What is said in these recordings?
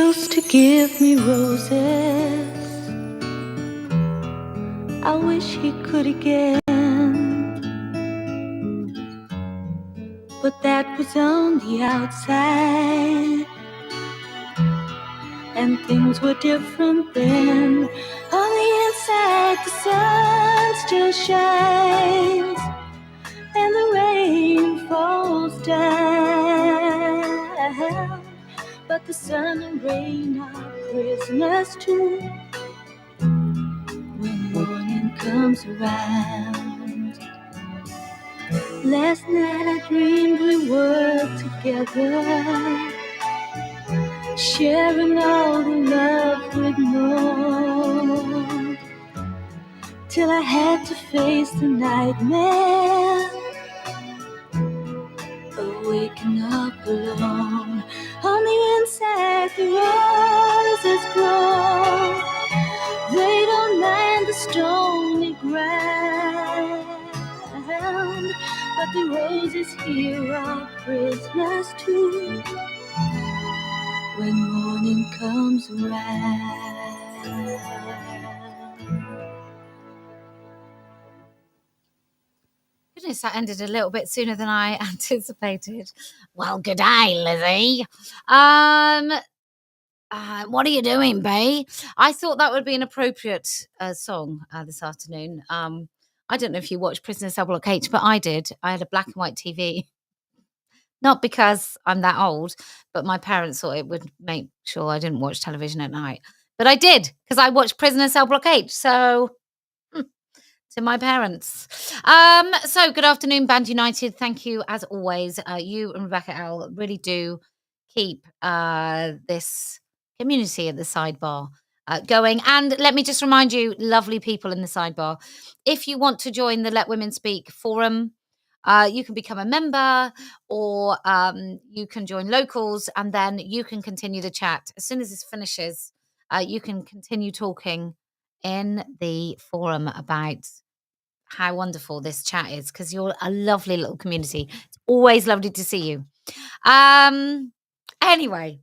used to give me roses. I wish he could again, but that was on the outside, and things were different then. On the inside, the sun still shines, and the rain falls down, but the sun and rain are prisoners too. When morning comes around, last night I dreamed we were together, sharing all the love we'd known, till I had to face the nightmare of waking up alone. On the inside, the roses grow. They don't mind the stony ground, but the roses here are prisoners too. When morning comes around. Goodness, that ended a little bit sooner than I anticipated. Well, good day, Lizzie. What are you doing, Bay? I thought that would be an appropriate song this afternoon. I don't know if you watched Prisoner Cell Block H, but I did. I had a black and white TV. Not because I'm that old, but my parents thought it would make sure I didn't watch television at night. But I did, because I watched Prisoner Cell Block H. So, to my parents. So, good afternoon, Band United. Thank you, as always. You and Rebecca L really do keep this community at the sidebar going. And let me just remind you, lovely people in the sidebar, if you want to join the Let Women Speak forum, you can become a member, or you can join locals, and then you can continue the chat. As soon as this finishes, you can continue talking in the forum about how wonderful this chat is, because you're a lovely little community. It's always lovely to see you. Anyway,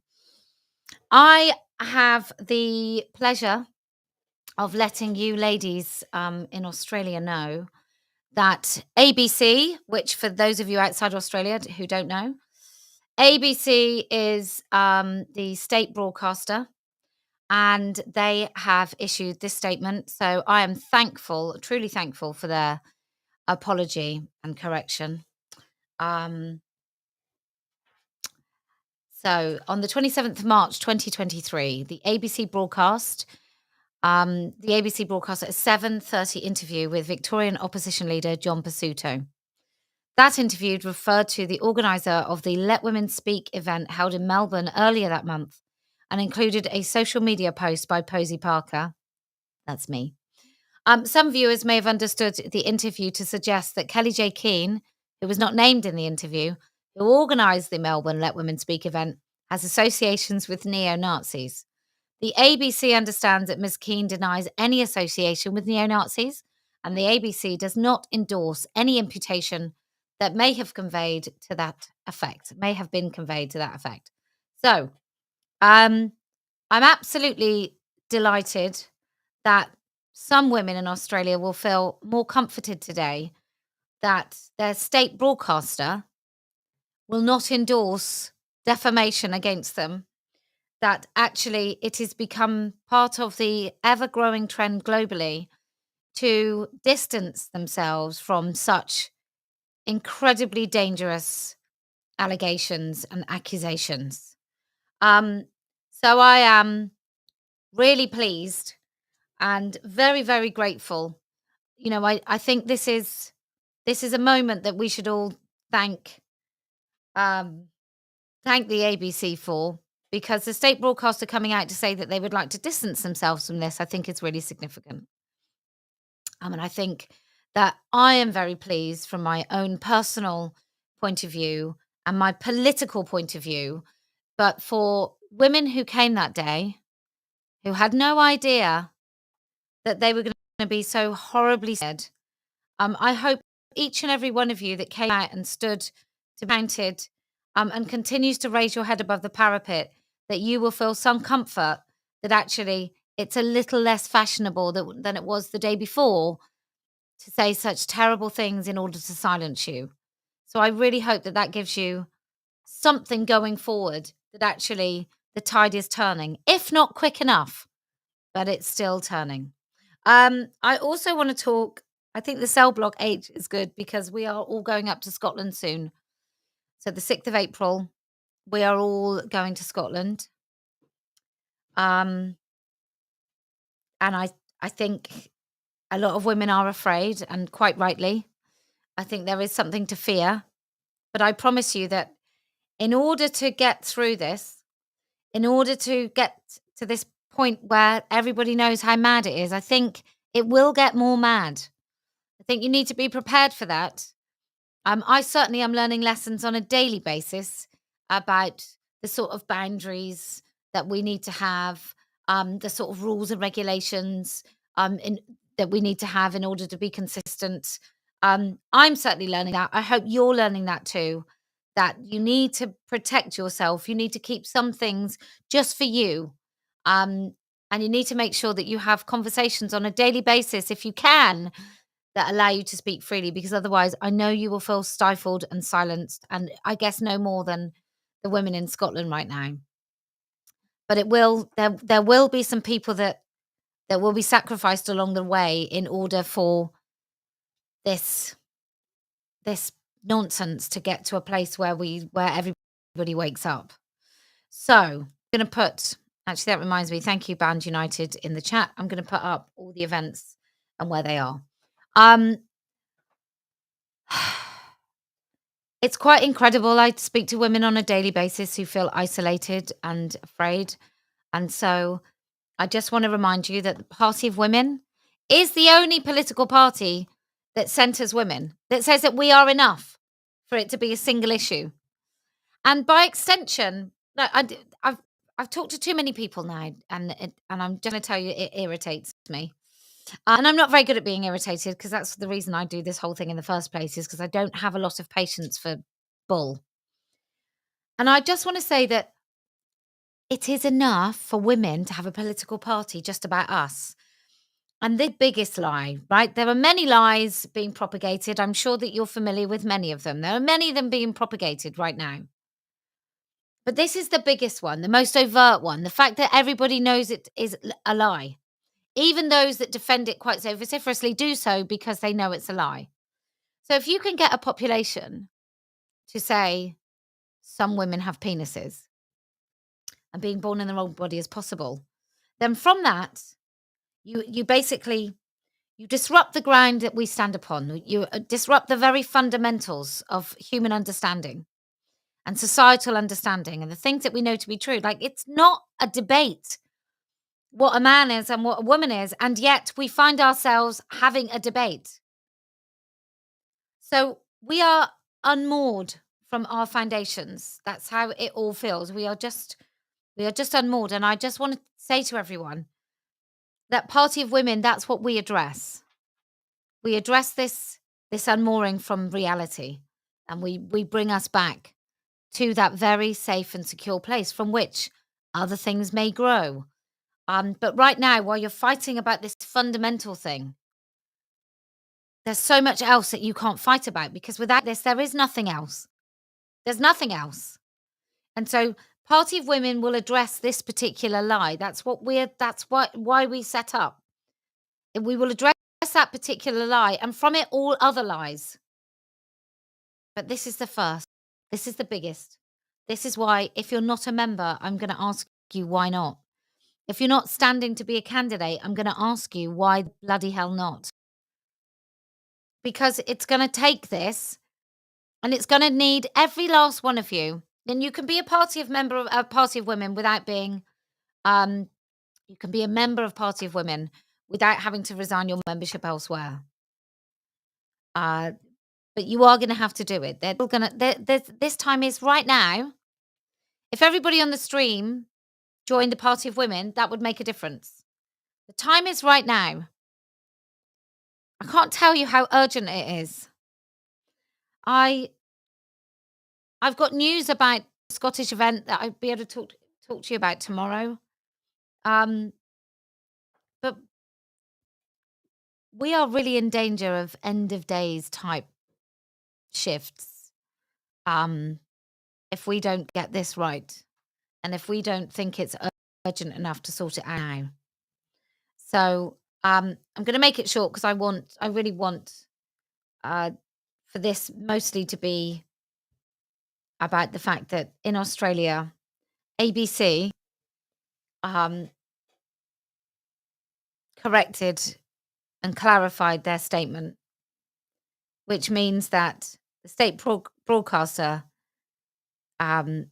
I have the pleasure of letting you ladies in Australia know that ABC, which for those of you outside Australia who don't know, ABC is the state broadcaster, and they have issued this statement. So I am thankful, truly thankful for their apology and correction. So on the 27th of March 2023, the ABC broadcast at a 7:30 interview with Victorian opposition leader John Pasuto. That interview referred to the organizer of the Let Women Speak event held in Melbourne earlier that month, and included a social media post by Posie Parker. That's me. Some viewers may have understood the interview to suggest that Kellie-Jay Keen, who was not named in the interview, who organised the Melbourne Let Women Speak event, has associations with neo-Nazis. The ABC understands that Ms. Keen denies any association with neo-Nazis, and the ABC does not endorse any imputation that may have been conveyed to that effect. So, I'm absolutely delighted that some women in Australia will feel more comforted today that their state broadcaster will not endorse defamation against them, that actually it has become part of the ever-growing trend globally to distance themselves from such incredibly dangerous allegations and accusations. So I am really pleased and very, very grateful. You know, I think this is a moment that we should all thank the ABC for, because the state broadcaster coming out to say that they would like to distance themselves from this, I think is really significant. And I think that I am very pleased from my own personal point of view and my political point of view, but for women who came that day, who had no idea that they were going to be so horribly scared. I hope each and every one of you that came out and stood to mounted and continues to raise your head above the parapet, that you will feel some comfort that actually it's a little less fashionable than it was the day before to say such terrible things in order to silence you. So I really hope that that gives you something going forward, that actually the tide is turning, if not quick enough, but it's still turning. I also want to talk. I think the cell block 8 is good because we are all going up to Scotland soon. So the 6th of April, we are all going to Scotland. Um, and I think a lot of women are afraid, and quite rightly. I think there is something to fear. But I promise you that in order to get through this, in order to get to this point where everybody knows how mad it is, I think it will get more mad. I think you need to be prepared for that. I certainly am learning lessons on a daily basis about the sort of boundaries that we need to have, the sort of rules and regulations that we need to have in order to be consistent. I'm certainly learning that. I hope you're learning that too. That you need to protect yourself. You need to keep some things just for you. Um, and you need to make sure that you have conversations on a daily basis, if you can, that allow you to speak freely, because otherwise I know you will feel stifled and silenced, and I guess no more than the women in Scotland right now. But there will be some people that will be sacrificed along the way in order for this this nonsense to get to a place where everybody wakes up. So, I'm gonna put actually, that reminds me, thank you, Band United, in the chat. I'm gonna put up all the events and where they are. Um It's quite incredible. I speak to women on a daily basis who feel isolated and afraid. And so I just want to remind you that the Party of Women is the only political party that centers women, that says that we are enough for it to be a single issue. And by extension, no, I've talked to too many people now, and I'm just going to tell you, it irritates me. And I'm not very good at being irritated, because that's the reason I do this whole thing in the first place, is because I don't have a lot of patience for bull. And I just want to say that it is enough for women to have a political party just about us. And the biggest lie, right? There are many lies being propagated. I'm sure that you're familiar with many of them. There are many of them being propagated right now. But this is the biggest one, the most overt one. The fact that everybody knows it is a lie. Even those that defend it quite so vociferously do so because they know it's a lie. So if you can get a population to say some women have penises and being born in the wrong body as possible, then from that, you basically you disrupt the ground that we stand upon. You disrupt the very fundamentals of human understanding and societal understanding and the things that we know to be true. Like, it's not a debate what a man is and what a woman is, and yet we find ourselves having a debate. So we are unmoored from our foundations. That's how it all feels. We are just unmoored. And I just want to say to everyone that Party of Women, that's what we address. We address this unmooring from reality, and we bring us back to that very safe and secure place from which other things may grow. But right now, while you're fighting about this fundamental thing, there's so much else that you can't fight about, because without this, there is nothing else. There's nothing else. And so Party of Women will address this particular lie. Why we set up. And we will address that particular lie, and from it all other lies. But this is the first. This is the biggest. This is why, if you're not a member, I'm going to ask you why not. If you're not standing to be a candidate, I'm going to ask you why bloody hell not. Because it's going to take this, and it's going to need every last one of you. Then you can be a Party of Women without being. You can be a member of Party of Women without having to resign your membership elsewhere. But you are going to have to do it. This time is right now. If everybody on the stream joined the Party of Women, that would make a difference. The time is right now. I can't tell you how urgent it is. I've got news about the Scottish event that I'd be able to talk to you about tomorrow. Um, but we are really in danger of end of days type shifts. Um, if we don't get this right, and if we don't think it's urgent enough to sort it out now. So I'm going to make it short because I really want uh, for this mostly to be about the fact that in Australia, ABC um, corrected and clarified their statement, which means that the state broadcaster um,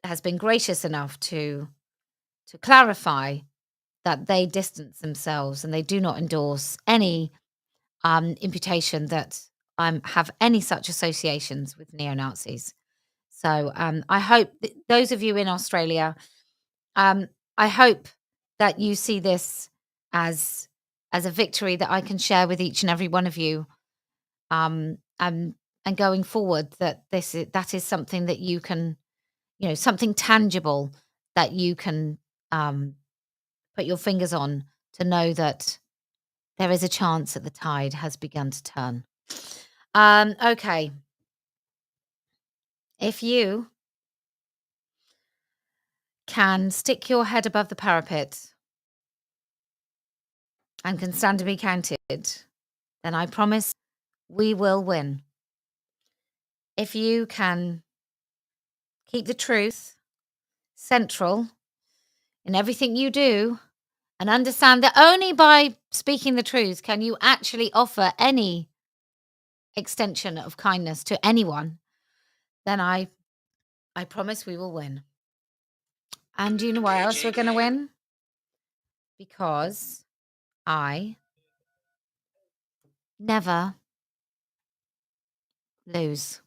has been gracious enough to clarify that they distance themselves and they do not endorse any imputation that have any such associations with neo-Nazis. So I hope those of you in Australia, um, I hope that you see this as a victory that I can share with each and every one of you. And going forward, that is something that you can, something tangible that you can put your fingers on to know that there is a chance that the tide has begun to turn. Okay. If you can stick your head above the parapet and can stand to be counted, then I promise we will win. If you can keep the truth central in everything you do and understand that only by speaking the truth can you actually offer any extension of kindness to anyone, then I promise we will win. And do you know why else we're going to win? Because I never lose.